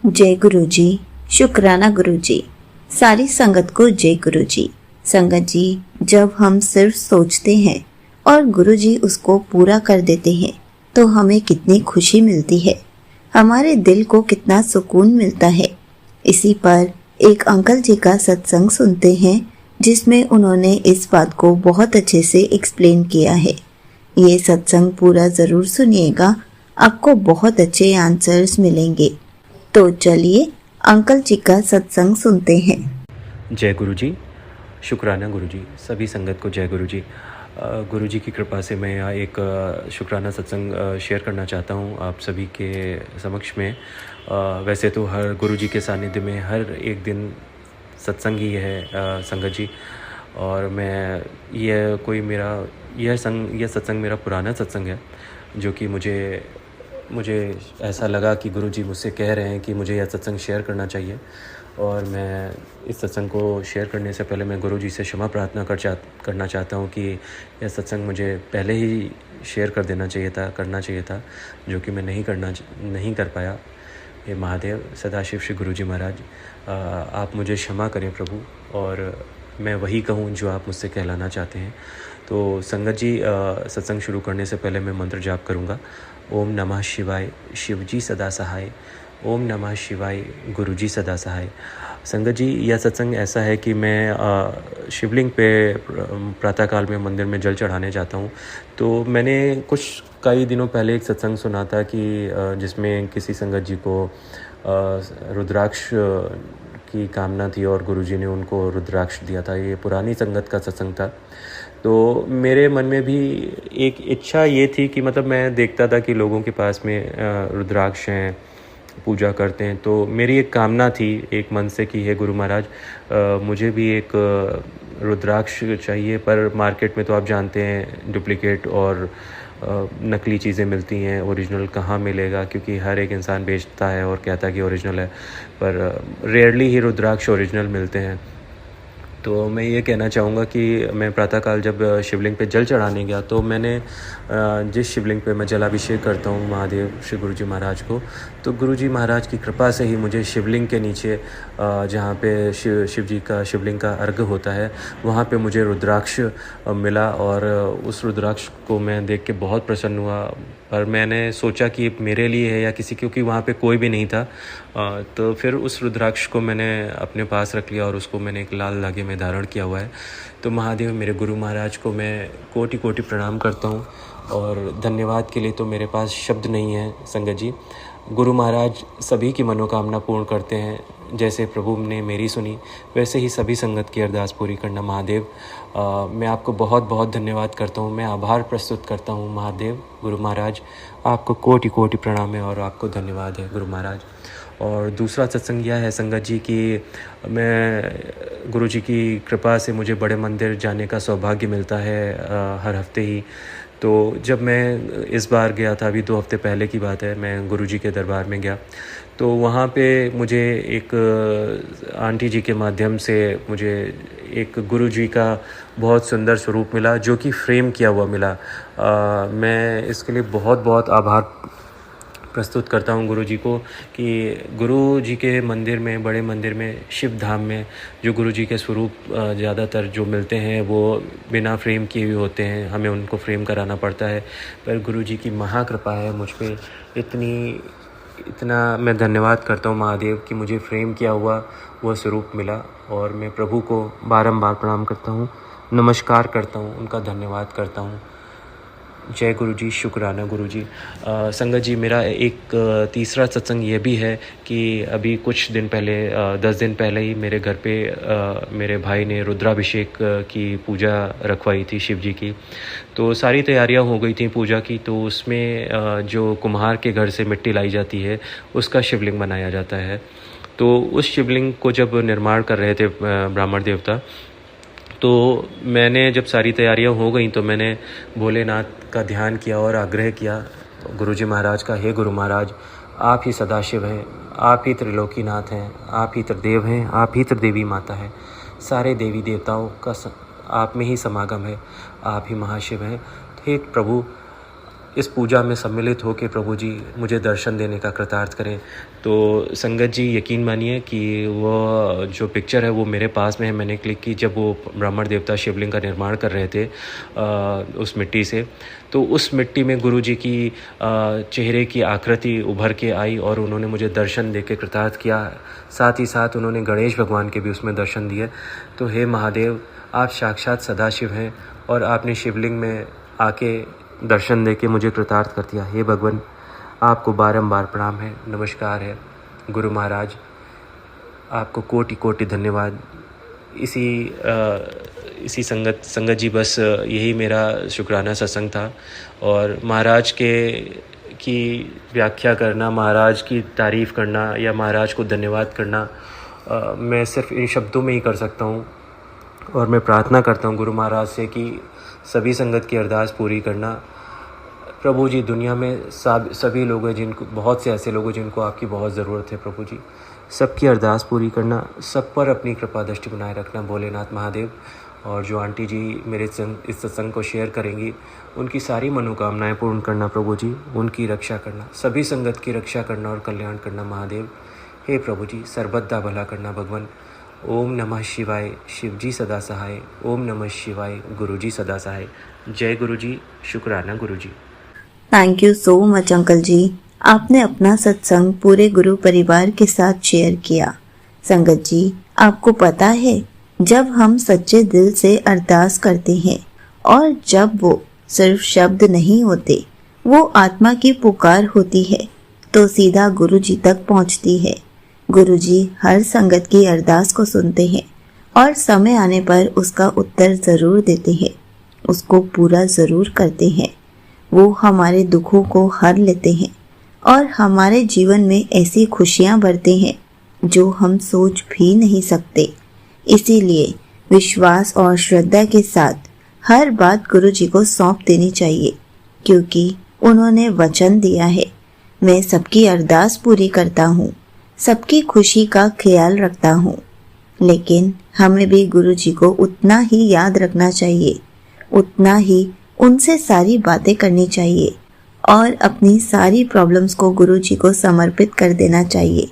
जय गुरु जी। शुक्राना गुरु जी। सारी संगत को जय गुरु जी। संगत जी, जब हम सिर्फ सोचते हैं और गुरु जी उसको पूरा कर देते हैं तो हमें कितनी खुशी मिलती है, हमारे दिल को कितना सुकून मिलता है। इसी पर एक अंकल जी का सत्संग सुनते हैं जिसमें उन्होंने इस बात को बहुत अच्छे से एक्सप्लेन किया है। ये सत्संग पूरा जरूर सुनिएगा, आपको बहुत अच्छे आंसर्स मिलेंगे। तो चलिए अंकल जी का सत्संग सुनते हैं। जय गुरु जी। शुक्राना गुरु जी। सभी संगत को जय गुरु जी। गुरु जी की कृपा से मैं यहाँ एक शुक्राना सत्संग शेयर करना चाहता हूँ आप सभी के समक्ष में। वैसे तो हर गुरु जी के सानिध्य में हर एक दिन सत्संग ही है संगत जी, और मैं यह सत्संग मेरा पुराना सत्संग है, जो कि मुझे ऐसा लगा कि गुरु जी मुझसे कह रहे हैं कि मुझे यह सत्संग शेयर करना चाहिए। और मैं इस सत्संग को शेयर करने से पहले मैं गुरु जी से क्षमा प्रार्थना करना चाहता हूँ कि यह सत्संग मुझे पहले ही शेयर करना चाहिए था, जो कि मैं नहीं कर पाया। ये महादेव सदाशिव श्री गुरु जी महाराज, आप मुझे क्षमा करें प्रभु, और मैं वही कहूँ जो आप मुझसे कहलाना चाहते हैं। तो संगत जी, सत्संग शुरू करने से पहले मैं मंत्र जाप करूँगा। ओम नमः शिवाय, शिवजी सदा सहाय। ओम नमः शिवाय, गुरुजी सदा सहाय। संगत जी, यह सत्संग ऐसा है कि मैं शिवलिंग पे प्रातःकाल में मंदिर में जल चढ़ाने जाता हूँ। तो मैंने कई दिनों पहले एक सत्संग सुना था कि जिसमें किसी संगत जी को रुद्राक्ष की कामना थी और गुरुजी ने उनको रुद्राक्ष दिया था। ये पुरानी संगत का सत्संग था। तो मेरे मन में भी एक इच्छा ये थी कि मतलब मैं देखता था कि लोगों के पास में रुद्राक्ष हैं, पूजा करते हैं। तो मेरी एक कामना थी एक मन से कि हे गुरु महाराज, मुझे भी एक रुद्राक्ष चाहिए, पर मार्केट में तो आप जानते हैं डुप्लीकेट और नकली चीज़ें मिलती हैं, ओरिजिनल कहाँ मिलेगा, क्योंकि हर एक इंसान बेचता है और कहता है कि ओरिजिनल है, पर रेयरली ही रुद्राक्ष ओरिजिनल मिलते हैं। तो मैं ये कहना चाहूँगा कि मैं प्रातःकाल जब शिवलिंग पे जल चढ़ाने गया तो मैंने जिस शिवलिंग पे मैं जलाभिषेक करता हूँ महादेव श्री गुरु जी महाराज को, तो गुरु जी महाराज की कृपा से ही मुझे शिवलिंग के नीचे जहाँ पे शिवलिंग का अर्घ होता है, वहाँ पे मुझे रुद्राक्ष मिला। और उस रुद्राक्ष को मैं देख के बहुत प्रसन्न हुआ, पर मैंने सोचा कि मेरे लिए है या क्योंकि वहाँ पे कोई भी नहीं था। तो फिर उस रुद्राक्ष को मैंने अपने पास रख लिया और उसको मैंने एक लाल धागे में धारण किया हुआ है। तो महादेव मेरे गुरु महाराज को मैं कोटि कोटि प्रणाम करता हूँ, और धन्यवाद के लिए तो मेरे पास शब्द नहीं है संगत जी। गुरु महाराज सभी की मनोकामना पूर्ण करते हैं। जैसे प्रभु ने मेरी सुनी, वैसे ही सभी संगत की अरदास पूरी करना महादेव। मैं आपको बहुत बहुत धन्यवाद करता हूँ, मैं आभार प्रस्तुत करता हूँ महादेव। गुरु महाराज आपको कोटि कोटि प्रणाम है और आपको धन्यवाद है गुरु महाराज। और दूसरा सत्संग यह है संगत जी कि मैं गुरु जी की कृपा से मुझे बड़े मंदिर जाने का सौभाग्य मिलता है हर हफ्ते ही। तो जब मैं इस बार गया था, अभी 2 हफ्ते पहले की बात है, मैं गुरु जी के दरबार में गया, तो वहाँ पे मुझे एक आंटी जी के माध्यम से मुझे एक गुरु जी का बहुत सुंदर स्वरूप मिला, जो कि फ्रेम किया हुआ मिला। मैं इसके लिए बहुत बहुत आभार प्रस्तुत करता हूँ गुरु जी को कि गुरु जी के मंदिर में, बड़े मंदिर में, शिव धाम में जो गुरु जी के स्वरूप ज़्यादातर जो मिलते हैं वो बिना फ्रेम किए हुए होते हैं, हमें उनको फ्रेम कराना पड़ता है। पर गुरु जी की महाकृपा है मुझ पे, इतना मैं धन्यवाद करता हूँ महादेव कि मुझे फ्रेम किया हुआ वह स्वरूप मिला। और मैं प्रभु को बारंबार प्रणाम करता हूँ, नमस्कार करता हूँ, उनका धन्यवाद करता हूँ। जय गुरु जी। शुक्राना गुरु जी। संगत जी, मेरा एक तीसरा सत्संग ये भी है कि अभी कुछ दिन पहले 10 दिन पहले ही मेरे घर पे मेरे भाई ने रुद्राभिषेक की पूजा रखवाई थी शिव जी की। तो सारी तैयारियां हो गई थी पूजा की। तो उसमें जो कुम्हार के घर से मिट्टी लाई जाती है उसका शिवलिंग बनाया जाता है। तो उस शिवलिंग को जब निर्माण कर रहे थे ब्राह्मण देवता, तो मैंने जब सारी तैयारियां हो गई तो मैंने भोलेनाथ का ध्यान किया और आग्रह किया गुरुजी महाराज का, हे गुरु महाराज, आप ही सदाशिव हैं, आप ही त्रिलोकीनाथ हैं, आप ही त्रिदेव हैं, आप ही त्रिदेवी माता है, सारे देवी देवताओं का आप में ही समागम है, आप ही महाशिव हैं। हे प्रभु, इस पूजा में सम्मिलित होकर प्रभु जी मुझे दर्शन देने का कृतार्थ करें। तो संगत जी यकीन मानिए कि वो जो पिक्चर है वो मेरे पास में है, मैंने क्लिक की जब वो ब्राह्मण देवता शिवलिंग का निर्माण कर रहे थे उस मिट्टी से। तो उस मिट्टी में गुरु जी की चेहरे की आकृति उभर के आई और उन्होंने मुझे दर्शन दे के कृतार्थ किया। साथ ही साथ उन्होंने गणेश भगवान के भी उसमें दर्शन दिए। तो हे महादेव, आप साक्षात सदाशिव हैं और आपने शिवलिंग में आके दर्शन दे के मुझे कृतार्थ कर दिया। हे भगवान, आपको बारंबार प्रणाम है, नमस्कार है। गुरु महाराज, आपको कोटि कोटि धन्यवाद। इसी संगत जी, बस यही मेरा शुक्राना सत्संग था। और महाराज की व्याख्या करना, महाराज की तारीफ़ करना या महाराज को धन्यवाद करना मैं सिर्फ इन शब्दों में ही कर सकता हूँ। और मैं प्रार्थना करता हूँ गुरु महाराज से कि सभी संगत की अरदास पूरी करना। प्रभु जी, दुनिया में सभी लोग हैं जिनको, बहुत से ऐसे लोग हैं जिनको आपकी बहुत ज़रूरत है। प्रभु जी, सबकी अरदास पूरी करना, सब पर अपनी कृपा दृष्टि बनाए रखना भोलेनाथ महादेव। और जो आंटी जी मेरे इस सत्संग को शेयर करेंगी, उनकी सारी मनोकामनाएं पूर्ण करना प्रभु जी, उनकी रक्षा करना, सभी संगत की रक्षा करना और कल्याण करना महादेव। हे प्रभु जी, सर्वदा भला करना भगवान। ओम नमः शिवाय, शिव जी सदा सहाय। ओम नमः शिवाय, गुरु जी सदा सहाय। जय गुरु जी, शुक्राना गुरु जी। Thank you so much uncle जी, आपने अपना सत्संग पूरे गुरु परिवार के साथ शेयर किया। संगत जी, आपको पता है, जब हम सच्चे दिल से अरदास करते हैं और जब वो सिर्फ शब्द नहीं होते, वो आत्मा की पुकार होती है, तो सीधा गुरु जी तक पहुंचती है। गुरु जी हर संगत की अरदास को सुनते हैं और समय आने पर उसका उत्तर जरूर देते हैं, उसको पूरा जरूर करते हैं। वो हमारे दुखों को हर लेते हैं और हमारे जीवन में ऐसी खुशियां भरते हैं जो हम सोच भी नहीं सकते। इसीलिए विश्वास और श्रद्धा के साथ हर बात गुरु जी को सौंप देनी चाहिए, क्योंकि उन्होंने वचन दिया है, मैं सबकी अरदास पूरी करता हूँ, सबकी खुशी का ख्याल रखता हूँ। लेकिन हमें भी गुरु जी को उतना ही याद रखना चाहिए, उतना ही उनसे सारी बातें करनी चाहिए और अपनी सारी प्रॉब्लम्स को गुरु जी को समर्पित कर देना चाहिए।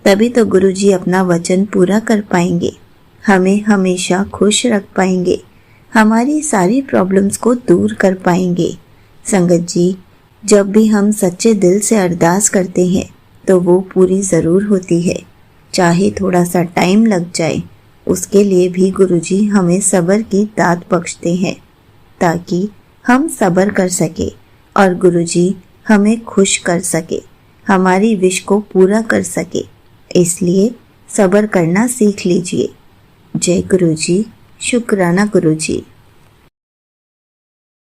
तभी तो गुरु जी अपना वचन पूरा कर पाएंगे, हमें हमेशा खुश रख पाएंगे, हमारी सारी प्रॉब्लम्स को दूर कर पाएंगे। संगत जी, जब भी हम सच्चे दिल से अरदास करते हैं तो वो पूरी ज़रूर होती है, चाहे थोड़ा सा टाइम लग जाए। उसके लिए भी गुरु जी हमें सब्र की दात बख्शते हैं, ताकि हम सब्र कर सके और गुरु जी हमें खुश कर सके, हमारी विश को पूरा कर सके। इसलिए सब्र करना सीख लीजिए। जय गुरु जी, शुक्राना गुरु जी।